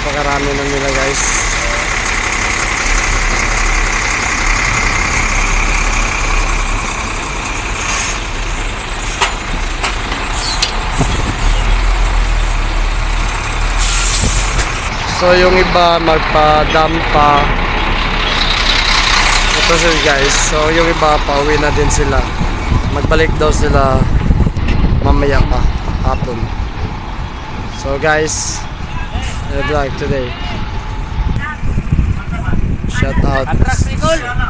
napakarami na nila guys. So yung iba magpa-dump pa. Ito sila guys. So yung iba pauwi na din sila. Magbalik daw sila mamaya pa hapon. So guys, vlog today. Shout out.